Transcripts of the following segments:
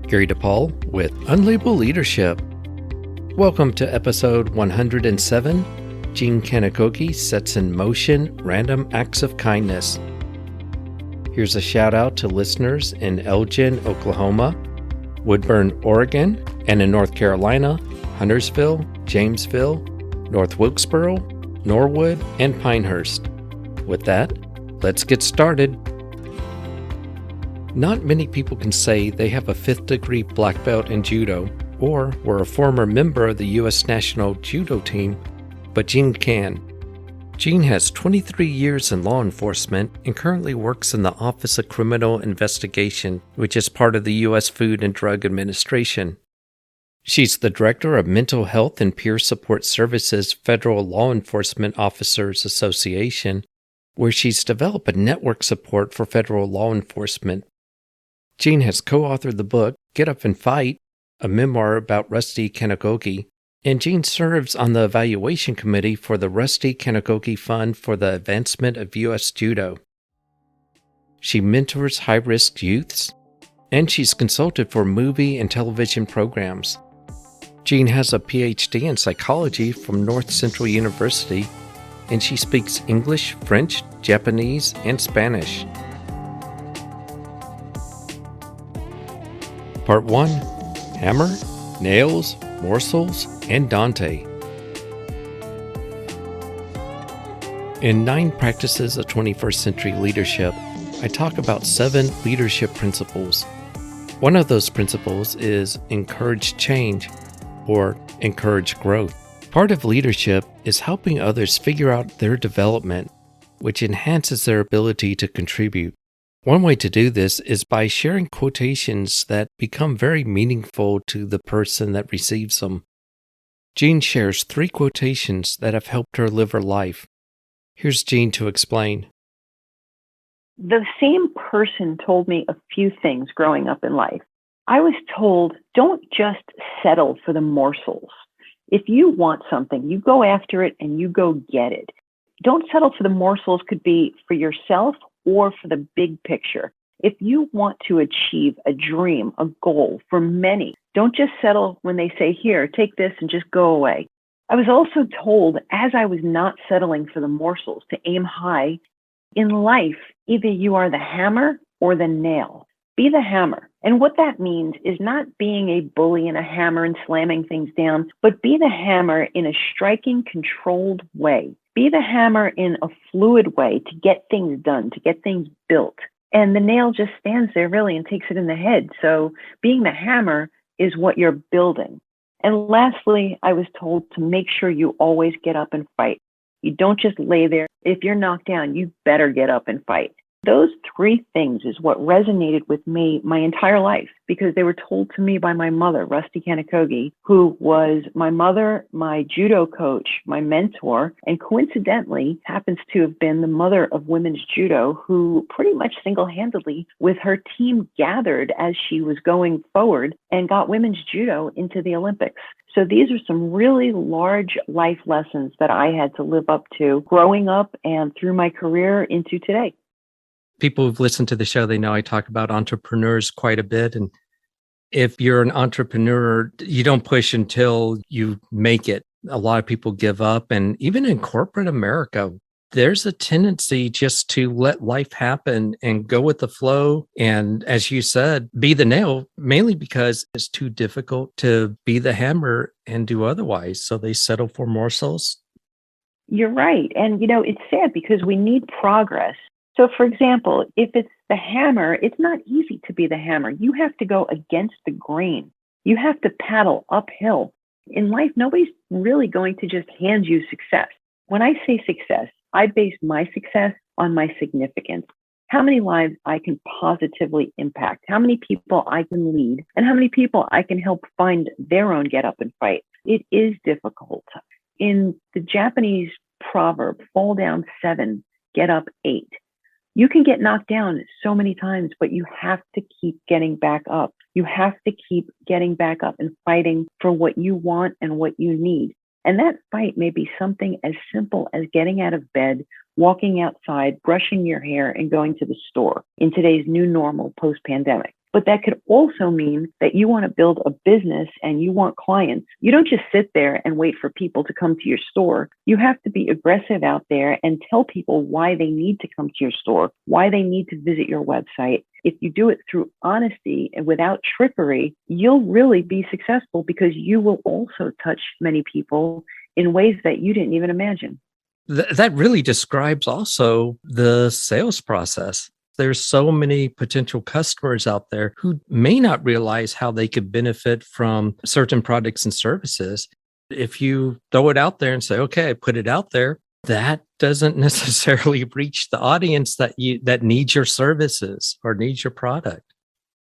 Gary DePaul with Unlabeled Leadership. Welcome to episode 107. Gene Kanokogi sets in motion random acts of kindness. Here's a shout out to listeners in Elgin, Oklahoma, Woodburn, Oregon, and in North Carolina, Huntersville, Jamesville, North Wilkesboro, Norwood, and Pinehurst. With that, let's get started. Not many people can say they have a 5th degree black belt in judo or were a former member of the U.S. national judo team, but Gene can. Gene has 23 years in law enforcement and currently works in the Office of Criminal Investigation, which is part of the U.S. Food and Drug Administration. She's the Director of Mental Health and Peer Support Services Federal Law Enforcement Officers Association, where she's developed a network support for federal law enforcement. Gene has co-authored the book Get Up and Fight, a memoir about Rusty Kanokogi, and Gene serves on the evaluation committee for the Rusty Kanokogi Fund for the Advancement of U.S. Judo. She mentors high-risk youths, and she's consulted for movie and television programs. Gene has a PhD in psychology from North Central University, and she speaks English, French, Japanese, and Spanish. Part 1. Hammer, Nails, Morsels, and Dante. In 9 Practices of 21st Century Leadership, I talk about 7 leadership principles. One of those principles is encourage change or encourage growth. Part of leadership is helping others figure out their development, which enhances their ability to contribute. One way to do this is by sharing quotations that become very meaningful to the person that receives them. Gene shares 3 quotations that have helped her live her life. Here's Gene to explain. The same person told me a few things growing up in life. I was told, don't just settle for the morsels. If you want something, you go after it and you go get it. Don't settle for the morsels could be for yourself or for the big picture. If you want to achieve a dream, a goal for many, don't just settle when they say, here, take this and just go away. I was also told, as I was not settling for the morsels, to aim high. In life, either you are the hammer or the nail. Be the hammer. And what that means is not being a bully and a hammer and slamming things down, but be the hammer in a striking, controlled way. Be the hammer in a fluid way to get things done, to get things built. And the nail just stands there really and takes it in the head. So being the hammer is what you're building. And lastly, I was told to make sure you always get up and fight. You don't just lay there. If you're knocked down, you better get up and fight. Those 3 things is what resonated with me my entire life because they were told to me by my mother, Rusty Kanokogi, who was my mother, my judo coach, my mentor, and coincidentally happens to have been the mother of women's judo, who pretty much single-handedly with her team gathered as she was going forward and got women's judo into the Olympics. So these are some really large life lessons that I had to live up to growing up and through my career into today. People who've listened to the show, they know I talk about entrepreneurs quite a bit. And if you're an entrepreneur, you don't push until you make it. A lot of people give up. And even in corporate America, there's a tendency just to let life happen and go with the flow. And as you said, be the nail, mainly because it's too difficult to be the hammer and do otherwise. So they settle for morsels. You're right. And, it's sad because we need progress. So, for example, if it's the hammer, it's not easy to be the hammer. You have to go against the grain. You have to paddle uphill. In life, nobody's really going to just hand you success. When I say success, I base my success on my significance. How many lives I can positively impact, how many people I can lead, and how many people I can help find their own get up and fight. It is difficult. In the Japanese proverb, fall down 7, get up 8. You can get knocked down so many times, but you have to keep getting back up. You have to keep getting back up and fighting for what you want and what you need. And that fight may be something as simple as getting out of bed, walking outside, brushing your hair, and going to the store in today's new normal post-pandemic. But that could also mean that you want to build a business and you want clients. You don't just sit there and wait for people to come to your store. You have to be aggressive out there and tell people why they need to come to your store, why they need to visit your website. If you do it through honesty and without trickery, you'll really be successful because you will also touch many people in ways that you didn't even imagine. That really describes also the sales process. There's so many potential customers out there who may not realize how they could benefit from certain products and services. If you throw it out there and say, okay, I put it out there, that doesn't necessarily reach the audience that needs your services or needs your product.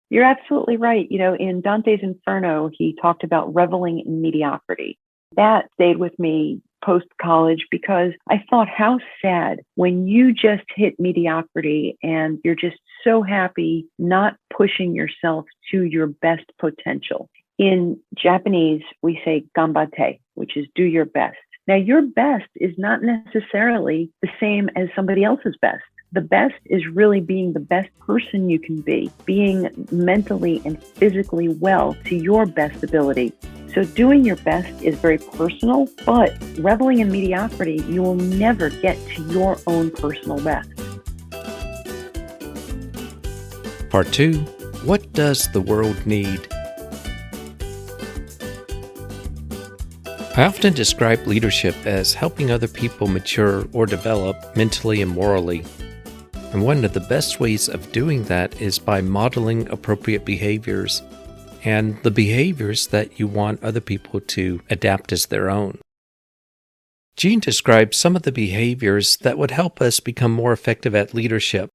You're absolutely right. In Dante's Inferno, he talked about reveling in mediocrity. That stayed with me post-college because I thought how sad when you just hit mediocrity and you're just so happy not pushing yourself to your best potential. In Japanese, we say ganbatte, which is do your best. Now, your best is not necessarily the same as somebody else's best. The best is really being the best person you can be, being mentally and physically well to your best ability. So doing your best is very personal, but reveling in mediocrity, you will never get to your own personal best. Part 2, what does the world need? I often describe leadership as helping other people mature or develop mentally and morally. And one of the best ways of doing that is by modeling appropriate behaviors and the behaviors that you want other people to adapt as their own. Jean describes some of the behaviors that would help us become more effective at leadership.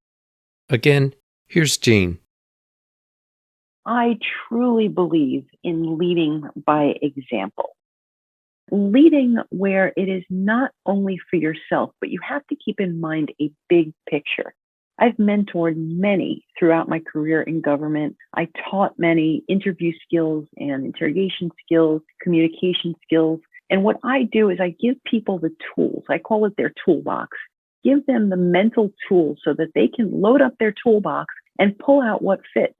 Again, here's Jean. I truly believe in leading by example. Leading where it is not only for yourself, but you have to keep in mind a big picture. I've mentored many throughout my career in government. I taught many interview skills and interrogation skills, communication skills. And what I do is I give people the tools. I call it their toolbox. Give them the mental tools so that they can load up their toolbox and pull out what fits.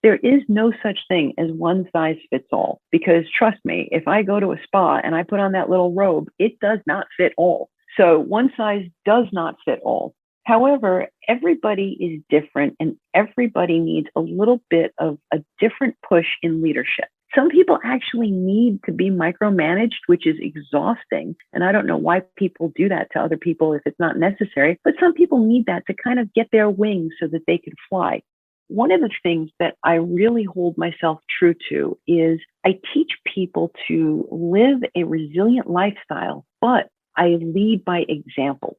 There is no such thing as one size fits all, because trust me, if I go to a spa and I put on that little robe, it does not fit all. So one size does not fit all. However, everybody is different and everybody needs a little bit of a different push in leadership. Some people actually need to be micromanaged, which is exhausting. And I don't know why people do that to other people if it's not necessary, but some people need that to kind of get their wings so that they can fly. One of the things that I really hold myself true to is I teach people to live a resilient lifestyle, but I lead by example.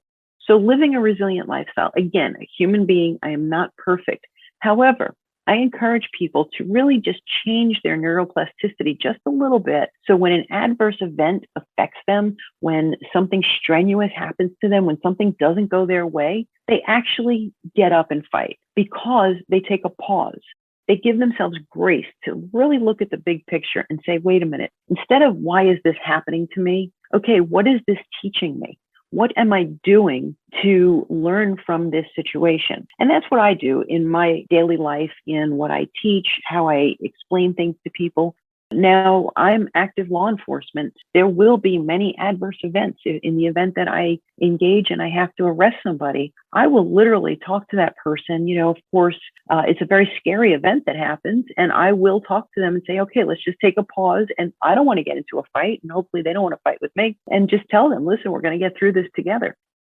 So living a resilient lifestyle, again, a human being, I am not perfect. However, I encourage people to really just change their neuroplasticity just a little bit. So when an adverse event affects them, when something strenuous happens to them, when something doesn't go their way, they actually get up and fight because they take a pause. They give themselves grace to really look at the big picture and say, wait a minute, instead of why is this happening to me? Okay, what is this teaching me? What am I doing to learn from this situation? And that's what I do in my daily life, in what I teach, how I explain things to people. Now, I'm active law enforcement. There will be many adverse events. In the event that I engage and I have to arrest somebody, I will literally talk to that person. Of course, it's a very scary event that happens, and I will talk to them and say, okay, let's just take a pause. And I don't want to get into a fight, and hopefully they don't want to fight with me, and just tell them, listen, we're going to get through this together.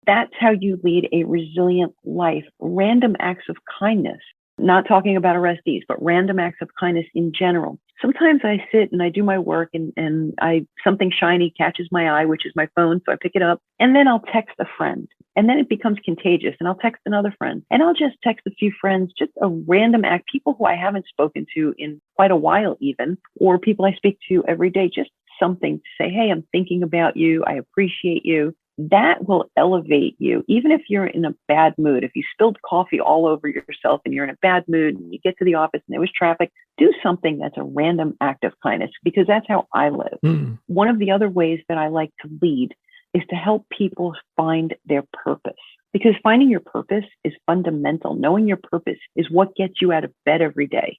That's how you lead a resilient life. Random acts of kindness. Not talking about arrestees, but random acts of kindness in general. Sometimes I sit and I do my work and something shiny catches my eye, which is my phone. So I pick it up and then I'll text a friend, and then it becomes contagious, and I'll text another friend, and I'll just text a few friends, just a random act, people who I haven't spoken to in quite a while even, or people I speak to every day, just something to say, hey, I'm thinking about you. I appreciate you. That will elevate you. Even if you're in a bad mood, if you spilled coffee all over yourself and you're in a bad mood and you get to the office and there was traffic, do something that's a random act of kindness, because that's how I live. One of the other ways that I like to lead is to help people find their purpose, because finding your purpose is fundamental. Knowing your purpose is what gets you out of bed every day.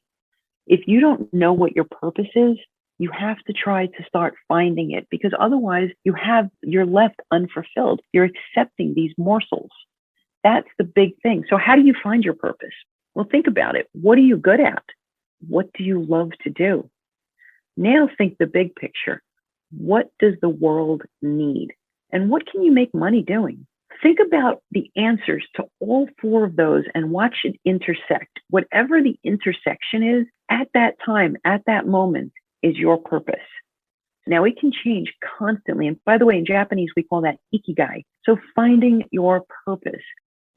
If you don't know what your purpose is, you have to try to start finding it, because otherwise you're left unfulfilled. You're accepting these morsels. That's the big thing. So how do you find your purpose? Well, think about it. What are you good at? What do you love to do? Now think the big picture. What does the world need? And what can you make money doing? Think about the answers to all four of those and watch it intersect. Whatever the intersection is, at that time, at that moment, is your purpose. Now, it can change constantly. And by the way, in Japanese, we call that ikigai. So finding your purpose,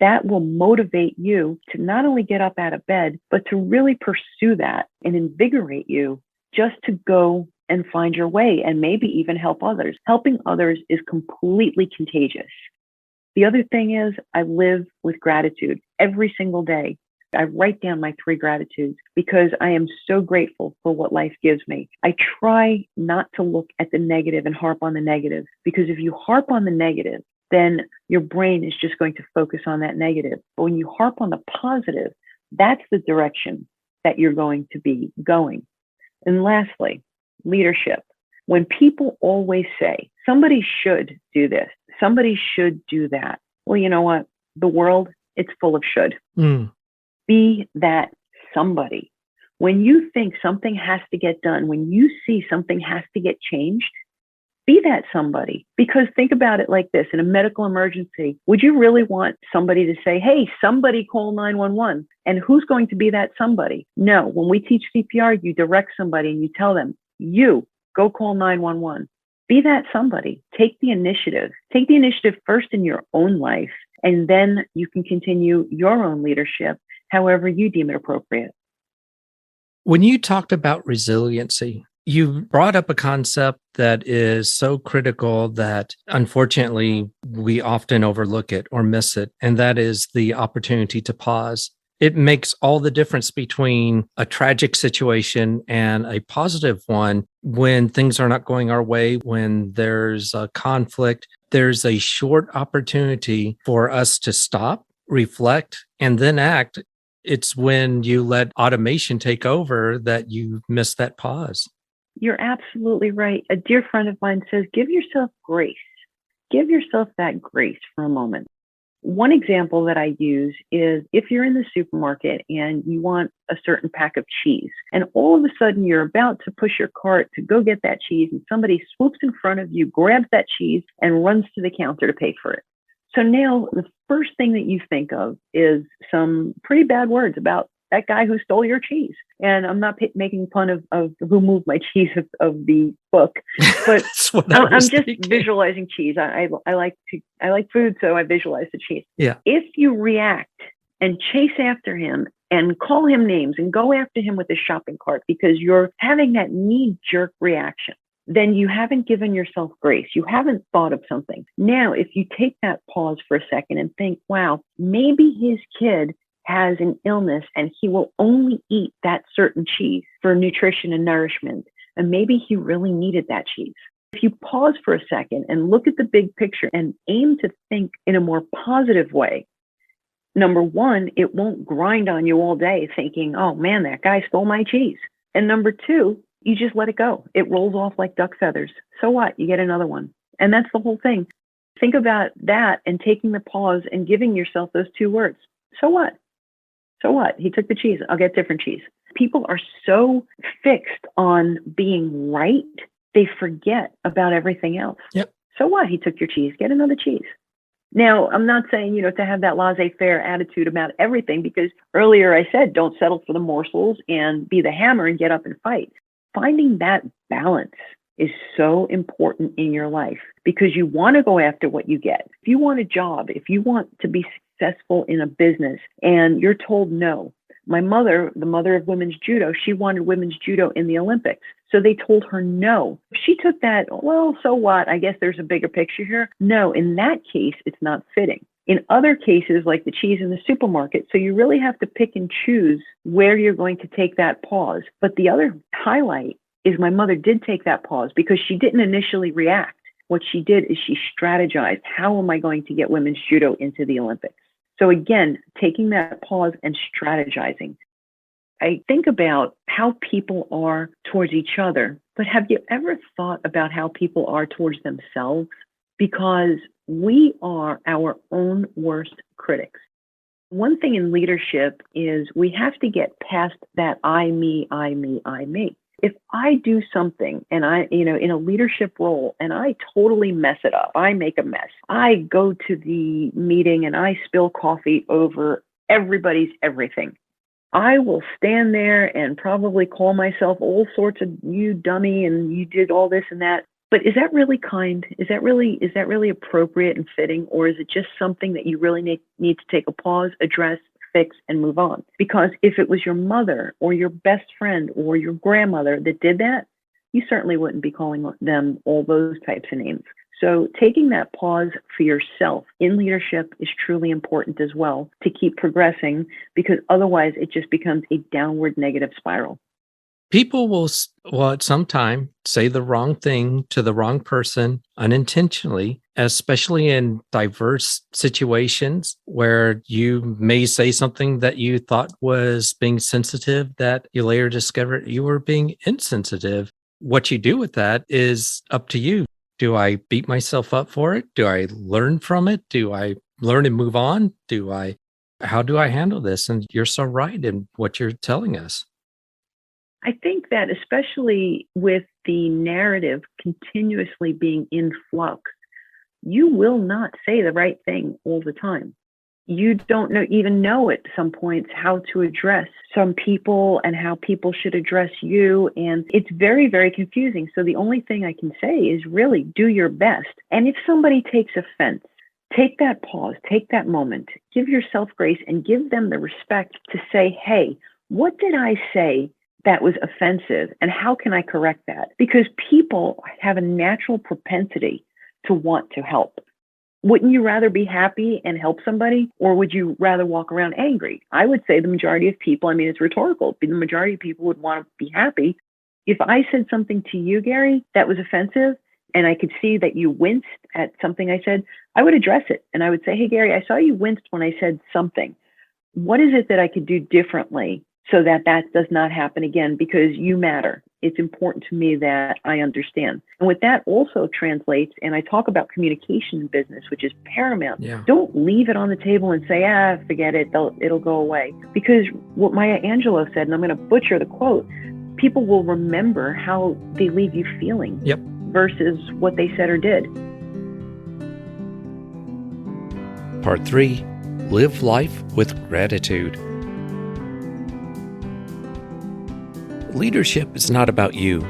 that will motivate you to not only get up out of bed, but to really pursue that and invigorate you just to go and find your way and maybe even help others. Helping others is completely contagious. The other thing is, I live with gratitude every single day. I write down my 3 gratitudes because I am so grateful for what life gives me. I try not to look at the negative and harp on the negative, because if you harp on the negative, then your brain is just going to focus on that negative. But when you harp on the positive, that's the direction that you're going to be going. And lastly, leadership. When people always say, somebody should do this, somebody should do that. Well, you know what? The world, it's full of should. Be that somebody. When you think something has to get done, when you see something has to get changed, be that somebody. Because think about it like this. In a medical emergency, would you really want somebody to say, hey, somebody call 911? And who's going to be that somebody? No. When we teach CPR, you direct somebody and you tell them, you go call 911. Be that somebody. Take the initiative. Take the initiative first in your own life, and then you can continue your own leadership however you deem it appropriate. When you talked about resiliency, you brought up a concept that is so critical that unfortunately we often overlook it or miss it, and that is the opportunity to pause. It makes all the difference between a tragic situation and a positive one. When things are not going our way, when there's a conflict, there's a short opportunity for us to stop, reflect, and then act. It's when you let automation take over that you miss that pause. You're absolutely right. A dear friend of mine says, give yourself grace. Give yourself that grace for a moment. One example that I use is if you're in the supermarket and you want a certain pack of cheese, and all of a sudden you're about to push your cart to go get that cheese, and somebody swoops in front of you, grabs that cheese, and runs to the counter to pay for it. So now the first thing that you think of is some pretty bad words about that guy who stole your cheese. And I'm not making fun of who moved my cheese of the book, but I'm just thinking. Visualizing cheese. I like food, so I visualize the cheese. Yeah. If you react and chase after him and call him names and go after him with a shopping cart because you're having that knee-jerk reaction, then you haven't given yourself grace. You haven't thought of something. Now, if you take that pause for a second and think, wow, maybe his kid has an illness and he will only eat that certain cheese for nutrition and nourishment, and maybe he really needed that cheese. If you pause for a second and look at the big picture and aim to think in a more positive way, number one, it won't grind on you all day thinking, oh man, that guy stole my cheese. And number two, you just let it go. It rolls off like duck feathers. So what? You get another one. And that's the whole thing. Think about that and taking the pause and giving yourself those 2 words. So what? So what? He took the cheese. I'll get different cheese. People are so fixed on being right, they forget about everything else. Yep. So what? He took your cheese. Get another cheese. Now, I'm not saying, to have that laissez-faire attitude about everything, because earlier I said, don't settle for the morsels and be the hammer and get up and fight. Finding that balance is so important in your life, because you want to go after what you get. If you want a job, if you want to be successful in a business and you're told no. My mother, the mother of women's judo, she wanted women's judo in the Olympics. So they told her no. She took that, well, so what? I guess there's a bigger picture here. No, in that case, it's not fitting. In other cases, like the cheese in the supermarket, so you really have to pick and choose where you're going to take that pause. But the other highlight is my mother did take that pause because she didn't initially react. What she did is she strategized, how am I going to get women's judo into the Olympics? So again, taking that pause and strategizing. I think about how people are towards each other, but have you ever thought about how people are towards themselves? Because we are our own worst critics. One thing in leadership is we have to get past that I, me, I, me, I, me. If I do something and in a leadership role and I totally mess it up, I make a mess, I go to the meeting and I spill coffee over everybody's everything, I will stand there and probably call myself all sorts of you dummy and you did all this and that. But is that really kind? Is that really appropriate and fitting? Or is it just something that you really need to take a pause, address, fix, and move on? Because if it was your mother or your best friend or your grandmother that did that, you certainly wouldn't be calling them all those types of names. So taking that pause for yourself in leadership is truly important as well to keep progressing, because otherwise it just becomes a downward negative spiral. People will, at some time, say the wrong thing to the wrong person unintentionally, especially in diverse situations where you may say something that you thought was being sensitive that you later discovered you were being insensitive. What you do with that is up to you. Do I beat myself up for it? Do I learn from it? Do I learn and move on? How do I handle this? And you're so right in what you're telling us. I think that especially with the narrative continuously being in flux, you will not say the right thing all the time. You don't even know at some points how to address some people and how people should address you. And it's very, very confusing. So the only thing I can say is really do your best. And if somebody takes offense, take that pause, take that moment, give yourself grace and give them the respect to say, hey, what did I say that was offensive and how can I correct that? Because people have a natural propensity to want to help. Wouldn't you rather be happy and help somebody, or would you rather walk around angry? I would say the majority of people, it's rhetorical, but the majority of people would want to be happy. If I said something to you, Gary, that was offensive, and I could see that you winced at something I said, I would address it. And I would say, hey, Gary, I saw you winced when I said something. What is it that I could do differently so that that does not happen again? Because you matter. It's important to me that I understand. And what that also translates, and I talk about communication in business, which is paramount. Yeah. Don't leave it on the table and say, forget it, it'll go away. Because what Maya Angelou said, and I'm going to butcher the quote, people will remember how they leave you feeling versus what they said or did. Part 3, live life with gratitude. Leadership is not about you.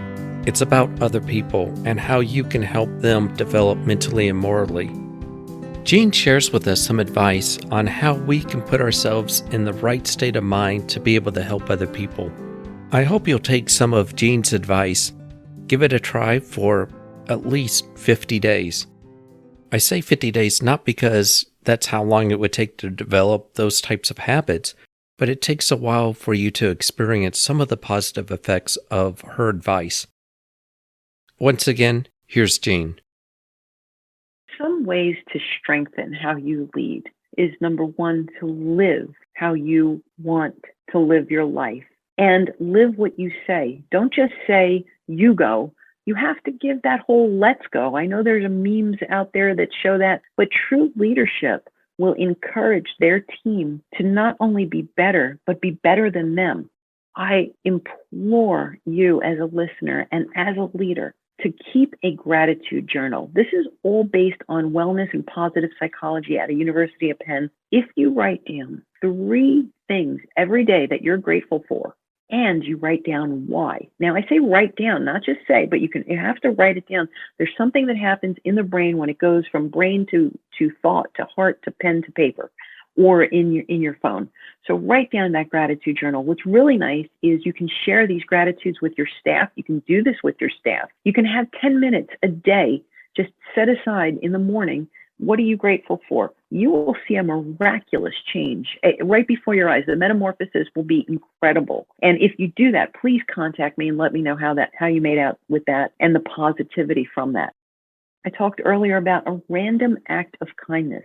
It's about other people and how you can help them develop mentally and morally. Jean shares with us some advice on how we can put ourselves in the right state of mind to be able to help other people. I hope you'll take some of Jean's advice, give it a try for at least 50 days. I say 50 days not because that's how long it would take to develop those types of habits, but it takes a while for you to experience some of the positive effects of her advice. Once again, here's Jean. Some ways to strengthen how you lead is, number one, to live how you want to live your life and live what you say. Don't just say, you go. You have to give that whole let's go. I know there's memes out there that show that, but true leadership will encourage their team to not only be better, but be better than them. I implore you as a listener and as a leader to keep a gratitude journal. This is all based on wellness and positive psychology at a University of Penn. If you write down 3 things every day that you're grateful for, and you write down why. Now, I say write down, not just say, but you have to write it down. There's something that happens in the brain when it goes from brain to thought, to heart, to pen, to paper, or in your phone. So write down that gratitude journal. What's really nice is you can share these gratitudes with your staff. You can do this with your staff. You can have 10 minutes a day, just set aside in the morning. What are you grateful for? You will see a miraculous change right before your eyes. The metamorphosis will be incredible. And if you do that, please contact me and let me know how you made out with that and the positivity from that. I talked earlier about a random act of kindness.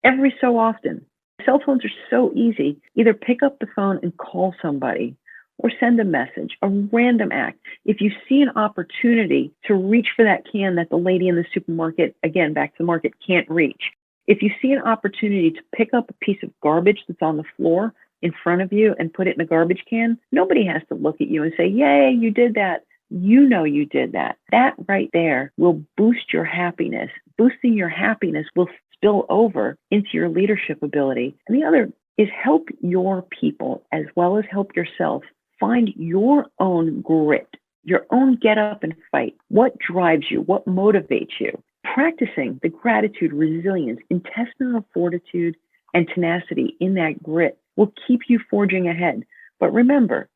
Every so often, cell phones are so easy. Either pick up the phone and call somebody, or send a message, a random act. If you see an opportunity to reach for that can that the lady in the supermarket, again, back to the market, can't reach. If you see an opportunity to pick up a piece of garbage that's on the floor in front of you and put it in a garbage can, nobody has to look at you and say, yay, you did that. You know you did that. That right there will boost your happiness. Boosting your happiness will spill over into your leadership ability. And the other is help your people as well as help yourself find your own grit, your own get up and fight. What drives you? What motivates you? Practicing the gratitude, resilience, intestinal fortitude, and tenacity in that grit will keep you forging ahead. But remember,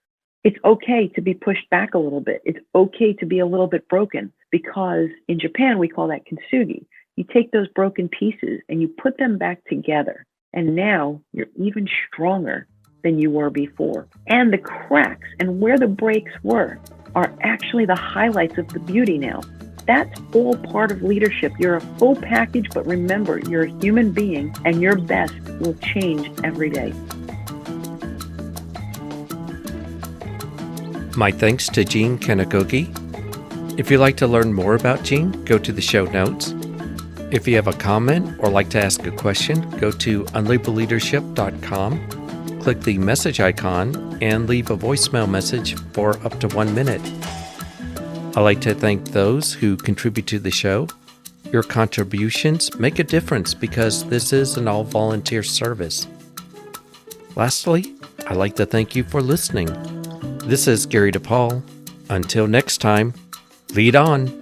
it's okay to be pushed back a little bit. It's okay to be a little bit broken, because in Japan, we call that kintsugi. You take those broken pieces and you put them back together. And now you're even stronger than you were before. And the cracks and where the breaks were are actually the highlights of the beauty now. That's all part of leadership. You're a full package, but remember, you're a human being and your best will change every day. My thanks to Jean Kanokogi. If you'd like to learn more about Jean, go to the show notes. If you have a comment or like to ask a question, go to unlabelleadership.com, click the message icon, and leave a voicemail message for up to 1 minute. I'd like to thank those who contribute to the show. Your contributions make a difference because this is an all-volunteer service. Lastly, I'd like to thank you for listening. This is Gary DePaul. Until next time, lead on.